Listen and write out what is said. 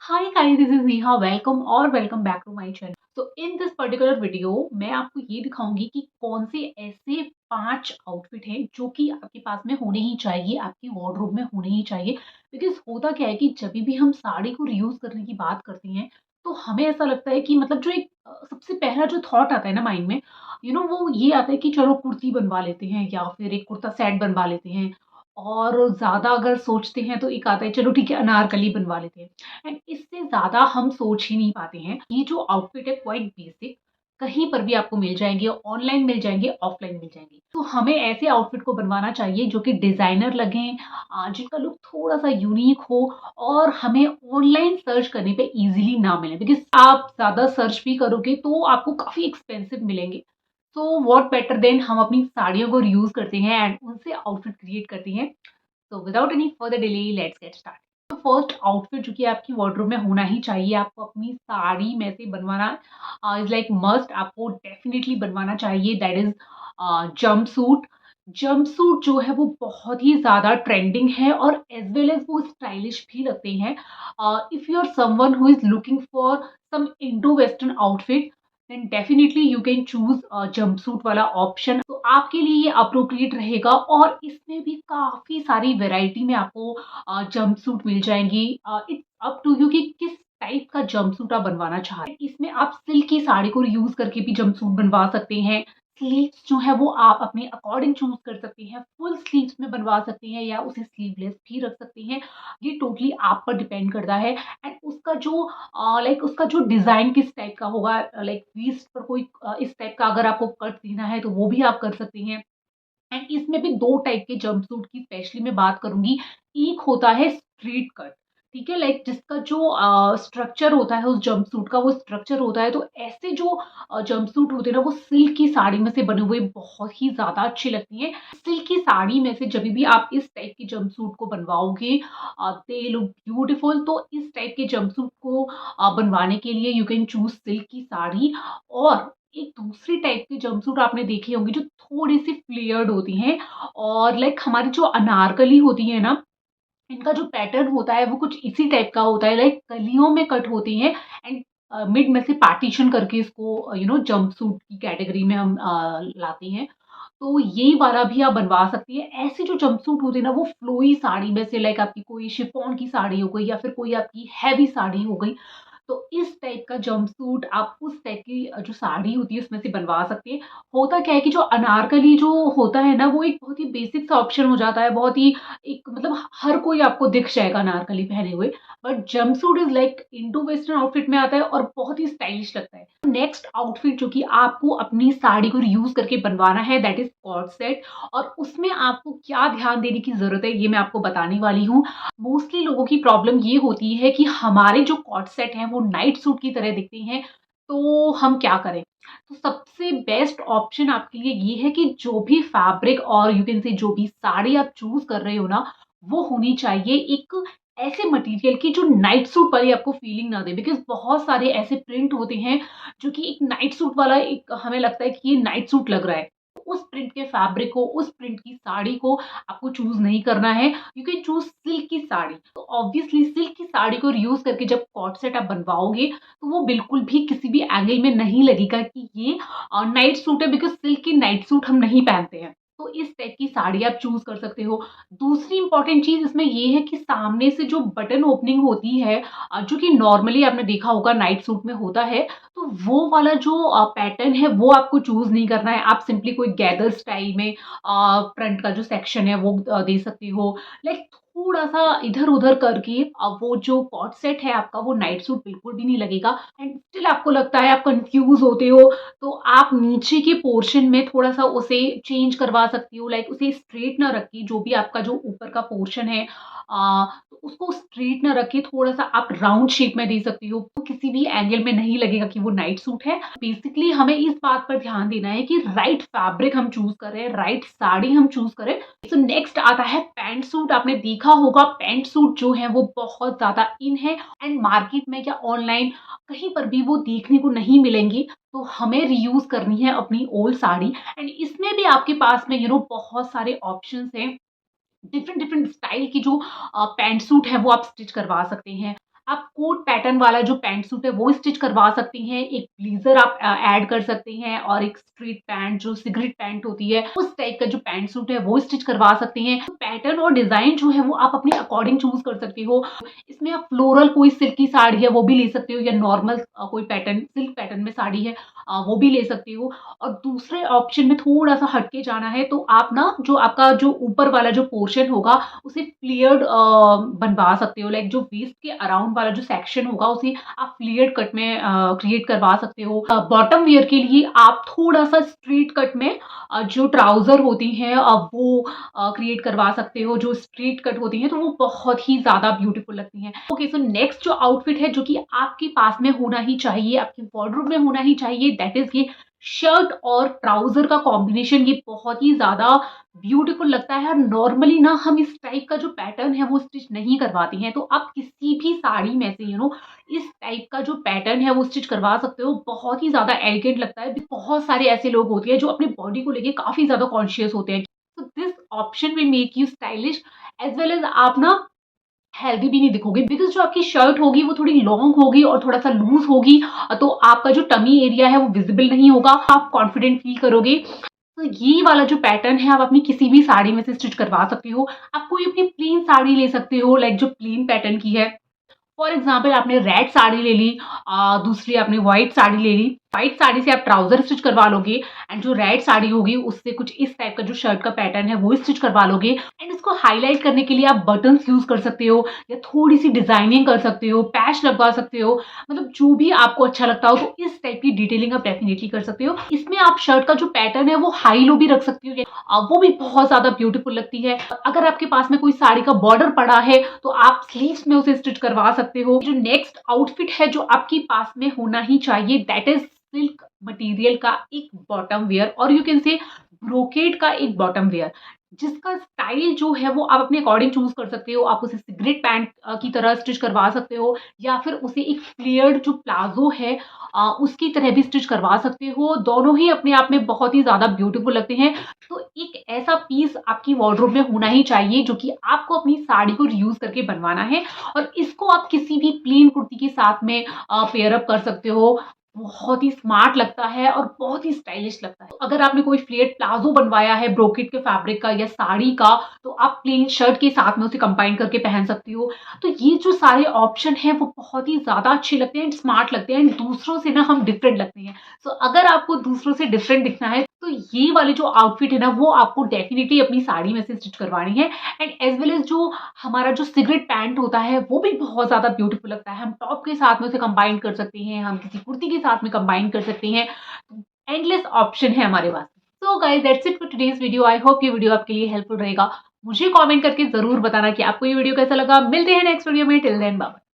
Hi guys, this is Neha. Welcome back to my channel. तो in this particular video मैं आपको ये दिखाऊंगी कि कौन से ऐसे 5 आउटफिट हैं जो कि आपके पास में होने ही चाहिए, आपकी वार्डरोब में होने ही चाहिए। बिकॉज होता क्या है कि जब भी हम साड़ी को रीयूज करने की बात करते हैं तो हमें ऐसा लगता है कि मतलब जो एक सबसे पहला जो थॉट आता है ना माइंड में, वो ये आता है कि चलो कुर्ती बनवा लेते हैं या फिर एक कुर्ता सेट बनवा लेते हैं। और ज़्यादा अगर सोचते हैं तो एक आता है चलो ठीक है अनारकली बनवा लेते हैं। एंड इससे ज़्यादा हम सोच ही नहीं पाते हैं। ये जो आउटफिट है क्वाइट बेसिक, कहीं पर भी आपको मिल जाएँगे, ऑनलाइन मिल जाएँगे, ऑफलाइन मिल जाएँगे। तो हमें ऐसे आउटफिट को बनवाना चाहिए जो कि डिज़ाइनर लगें, जिनका लुक थोड़ा-सा यूनिक हो और हमें ऑनलाइन सर्च करने पे ईज़िली ना मिले। बिकॉज़ आप ज़्यादा सर्च भी करोगे तो आपको काफ़ी एक्सपेंसिव मिलेंगे। सो व्हाट बेटर देन हम अपनी साड़ियों को रीयूज़ करते हैं एंड उनसे आउटफिट क्रिएट करते हैं। So without any further delay let's get start. तो फर्स्ट आउटफिट जो कि आपकी वार्डरोब में होना ही चाहिए, आपको अपनी साड़ी में से बनवाना इज लाइक मस्ट, आपको डेफिनेटली बनवाना चाहिए। That is jumpsuit. जंपसूट जो है वो बहुत ही ज़्यादा ट्रेंडिंग है और एज वेल एज वो स्टाइलिश भी लगते हैं। If you are someone who is looking for some Indo western outfit then definitely you can choose jumpsuit वाला ऑप्शन। तो आपके लिए ये अप्रोप्रिएट रहेगा और इसमें भी काफ़ी सारी वैरायटी में आपको जंपसूट मिल जाएँगी। इट्स अप टू यू कि किस टाइप का जंपसूट आप बनवाना चाह रहे हैं। इसमें आप सिल्क की साड़ी को यूज़ करके भी जंपसूट बनवा सकते हैं। स्लीव्स जो है वो आप अपने अकॉर्डिंग चूज़ कर सकते हैं। फुल स्लीव्स में बनवा सकते हैं या उसे स्लीवलेस भी रख सकते हैं। ये टोटली आप पर डिपेंड करता है। एंड उसका जो उसका जो डिज़ाइन किस टाइप का होगा, लाइक वेस्ट पर कोई इस टाइप का अगर आपको कट देना है तो वो भी आप कर सकते हैं। एंड इसमें भी 2 टाइप के जंपसूट की स्पेशली मैं बात करूँगी। एक होता है स्ट्रेट कट, ठीक है? लाइक जिसका जो स्ट्रक्चर होता है उस जंपसूट का वो स्ट्रक्चर होता है। तो ऐसे जो जंपसूट होते हैं ना वो सिल्क की साड़ी में से बने हुए बहुत ही ज़्यादा अच्छी लगती हैं। सिल्क की साड़ी में से जभी भी आप इस टाइप की जंपसूट को बनवाओगे, दे लुक ब्यूटीफुल। तो इस टाइप के जंपसूट को बनवाने के लिए यू कैन चूज़ सिल्क की साड़ी। और एक दूसरी टाइप की जंपसूट आपने देखी होंगी जो थोड़ी-सी फ्लेयर्ड होती हैं और लाइक हमारी जो अनारकली होती है ना, इनका जो पैटर्न होता है वो कुछ इसी टाइप का होता है। लाइक कलियों में कट होती हैं एंड मिड में से पार्टीशन करके इसको जंपसूट की कैटेगरी में हम लाते हैं। तो ये वाला भी आप बनवा सकती हैं। ऐसे जो जंपसूट होते हैं ना वो फ्लोई साड़ी में से, लाइक आपकी कोई शिफॉन की साड़ी हो गई या फिर कोई आपकी हैवी साड़ी हो गई, तो इस टाइप का जंपसूट आप उस टाइप की जो साड़ी होती है उसमें से बनवा सकते हैं। होता क्या है कि जो अनारकली जो होता है ना वो एक बहुत ही बेसिक सा ऑप्शन हो जाता है, बहुत ही एक मतलब हर कोई आपको दिख जाएगा अनारकली पहने हुए। But jumpsuit is like Indo western outfit में आता है और बहुत ही स्टाइलिश लगता है। नेक्स्ट आउटफिट जो कि आपको अपनी साड़ी को रीयूज़ करके बनवाना है दैट इज़ कॉर्ड सेट। और उसमें आपको क्या ध्यान देने की ज़रूरत है ये मैं आपको बताने वाली हूँ। मोस्टली लोगों की प्रॉब्लम ये होती है कि हमारे जो कॉर्ड सेट हैं वो नाइट सूट की तरह दिखते हैं, तो हम क्या करें? तो सबसे बेस्ट ऑप्शन आपके लिए ये है कि जो भी फैब्रिक और यू कैन से जो भी साड़ी आप चूज़ कर रहे हो ना, वो होनी चाहिए एक ऐसे मटेरियल की जो नाइट सूट वाली आपको फीलिंग ना दे। बिकॉज़ बहुत सारे ऐसे प्रिंट होते हैं जो कि एक नाइट सूट वाला, एक हमें लगता है कि ये नाइट सूट लग रहा है। उस प्रिंट के फैब्रिक को, उस प्रिंट की साड़ी को आपको चूज़ नहीं करना है। यू कैन चूज़ सिल्क की साड़ी। तो ऑब्वियसली सिल्क की साड़ी को रीयूज़ करके जब कॉर्ड सेट आप बनवाओगे, तो वो बिल्कुल भी किसी भी एंगल में नहीं लगेगा कि ये नाइट सूट है। बिकॉज़ सिल्क की नाइट सूट हम नहीं पहनते हैं। तो इस टाइप की साड़ी आप चूज़ कर सकते हो। दूसरी इम्पोर्टेंट चीज़ इसमें ये है कि सामने से जो बटन ओपनिंग होती है, जो कि नॉर्मली आपने देखा होगा नाइट सूट में होता है, तो वो वाला जो पैटर्न है वो आपको चूज़ नहीं करना है। आप सिंपली कोई गैदर स्टाइल में फ्रंट का जो सेक्शन है वो दे सकते हो। लाइक थोड़ा-सा इधर-उधर करके वो जो कॉर्ड सेट है आपका वो नाइट सूट बिल्कुल भी नहीं लगेगा। एंड स्टिल आपको लगता है, आप कन्फ्यूज़ होते हो, तो आप नीचे के पोर्शन में थोड़ा-सा उसे चेंज करवा सकती हो। लाइक उसे स्ट्रेट ना रख के, जो भी आपका जो ऊपर का पोर्शन है तो उसको स्ट्रेट ना रख के थोड़ा-सा आप राउंड शेप में दे सकती हो। तो किसी भी एंगल में नहीं लगेगा कि वो नाइट सूट है। बेसिकली हमें इस बात पर ध्यान देना है कि राइट फैब्रिक हम चूज़ करें, राइट साड़ी हम चूज़ करें। सो नेक्स्ट आता है पैंट सूट। आपने देखा होगा पैंट सूट जो है वो बहुत ज़्यादा इन है एंड मार्केट में या ऑनलाइन कहीं पर भी वो देखने को नहीं मिलेंगी। तो हमें रीयूज़ करनी है अपनी ओल्ड साड़ी। एंड इसमें भी आपके पास में बहुत सारे ऑप्शंस हैं। डिफरेंट डिफरेंट स्टाइल की जो पैंट सूट है वो आप स्टिच करवा सकते हैं। आप कोट पैटर्न वाला जो पैंट सूट है वो स्टिच करवा सकती हैं, एक ब्लेजर आप ऐड कर सकती हैं और एक स्ट्रीट पैंट जो सिगरेट पैंट होती है उस टाइप का जो पैंट सूट है वो स्टिच करवा सकती हैं। तो पैटर्न और डिजाइन जो है वो आप अपने अकॉर्डिंग चूज कर सकती हो। इसमें आप फ्लोरल कोई सिल्क की साड़ी है वो भी ले सकती हो, या नॉर्मल कोई पैटर्न सिल्क पैटर्न में साड़ी है वो भी ले सकती हो। और दूसरे ऑप्शन में थोड़ा सा हटके जाना है तो आप ना जो आपका जो ऊपर वाला जो पोर्शन होगा उसे फ्लेयर्ड बनवा सकते हो, लाइक जो वेस्ट के अराउंड वाला जो सेक्शन होगा उसे आप फ्लेयर्ड कट में क्रिएट करवा सकते हो। बॉटम वियर के लिए आप थोड़ा सा स्ट्रेट कट में जो ट्राउजर होती हैं वो क्रिएट करवा सकते हो। जो स्ट्रेट कट होती हैं तो वो बहुत ही ज्यादा ब्यूटीफुल लगती हैं। ओके, सो नेक्स्ट जो आउटफिट है जो कि आपके पास में होना ही चाहिए, आपके वार्डरोब में होना ही चाहिए, दैट इज ये शर्ट और ट्राउजर का कॉम्बिनेशन। ये बहुत ही ज्यादा ब्यूटीफुल लगता है और नॉर्मली ना हम इस टाइप का जो पैटर्न है वो स्टिच नहीं करवाते हैं। तो आप किसी भी साड़ी में से इस टाइप का जो पैटर्न है वो स्टिच करवा सकते हो। बहुत ही ज्यादा एलिगेंट लगता है। बहुत सारे ऐसे लोग होते हैं जो अपनी बॉडी को लेके काफी ज्यादा कॉन्शियस होते हैं। तो this option will make you stylish as well as आप ना हेल्दी भी नहीं दिखोगे, बिकॉज जो आपकी शर्ट होगी वो थोड़ी लॉन्ग होगी और थोड़ा सा लूज होगी, तो आपका जो टमी एरिया है वो विजिबल नहीं होगा, आप कॉन्फिडेंट फील करोगे। तो ये वाला जो पैटर्न है आप अपनी किसी भी साड़ी में से स्टिच करवा सकते हो। आप कोई अपनी प्लेन साड़ी ले सकते हो, लाइक जो प्लेन पैटर्न की है। फॉर एग्जाम्पल आपने रेड साड़ी ले ली, दूसरी आपने व्हाइट साड़ी ले ली। व्हाइट साड़ी से आप ट्राउजर स्टिच करवा लोगे एंड जो रेड साड़ी होगी उससे कुछ इस टाइप का जो शर्ट का पैटर्न है वो स्टिच करवा लोगे। एंड इसको हाईलाइट करने के लिए आप बटन्स यूज कर सकते हो या थोड़ी सी डिजाइनिंग कर सकते हो, पैच लगवा सकते हो, मतलब जो भी आपको अच्छा लगता हो। तो इस टाइप की डिटेलिंग आप डेफिनेटली कर सकते हो। इसमें आप शर्ट का जो पैटर्न है वो हाई लो भी रख सकते हो, वो भी बहुत ज्यादा ब्यूटीफुल लगती है। अगर आपके पास में कोई साड़ी का बॉर्डर पड़ा है तो आप स्लीव्स में उसे स्टिच करवा सकते हो। जो नेक्स्ट आउटफिट है जो आपके पास में होना ही चाहिए, दैट इज सिल्क मटेरियल का एक बॉटम वेयर, और यू कैन से ब्रोकेड का एक बॉटम वेयर, जिसका स्टाइल जो है वो आप अपने अकॉर्डिंग चूज कर सकते हो। आप उसे सिगरेट पैंट की तरह स्टिच करवा सकते हो या फिर उसे एक फ्लेयर्ड जो प्लाजो है उसकी तरह भी स्टिच करवा सकते हो। दोनों ही अपने आप में बहुत ही ज्यादा ब्यूटीफुल लगते हैं। तो एक ऐसा पीस आपकी वार्डरोब में होना ही चाहिए जो कि आपको अपनी साड़ी को रीयूज करके बनवाना है, और इसको आप किसी भी प्लेन कुर्ती के साथ में पेयर अप कर सकते हो। बहुत ही स्मार्ट लगता है और बहुत ही स्टाइलिश लगता है। अगर आपने कोई फ्लेट प्लाजो बनवाया है ब्रोकेट के फैब्रिक का या साड़ी का, तो आप प्लेन शर्ट के साथ में उसे कंबाइन करके पहन सकती हो। तो ये जो सारे ऑप्शन हैं वो बहुत ही ज्यादा अच्छे लगते हैं, स्मार्ट लगते हैं, दूसरों से ना हम डिफरेंट लगते हैं। सो अगर आपको दूसरों से डिफरेंट दिखना है तो ये वाले जो आउटफिट है ना वो आपको डेफिनेटली अपनी साड़ी में से स्टिच करवानी है। एंड एज वेल एज जो हमारा जो सिगरेट पैंट होता है वो भी बहुत ज्यादा ब्यूटीफुल लगता है। हम टॉप के साथ में उसे कंबाइन कर सकते हैं, हम किसी कुर्ती के साथ में कंबाइन कर सकते हैं। एंडलेस ऑप्शन है हमारे पास। So guys, that's it for today's video. I hope ये वीडियो आपके लिए हेल्पफुल रहेगा। मुझे कमेंट करके जरूर बताना कि आपको ये वीडियो कैसा लगा। मिलते हैं नेक्स्ट वीडियो में। Till then bye.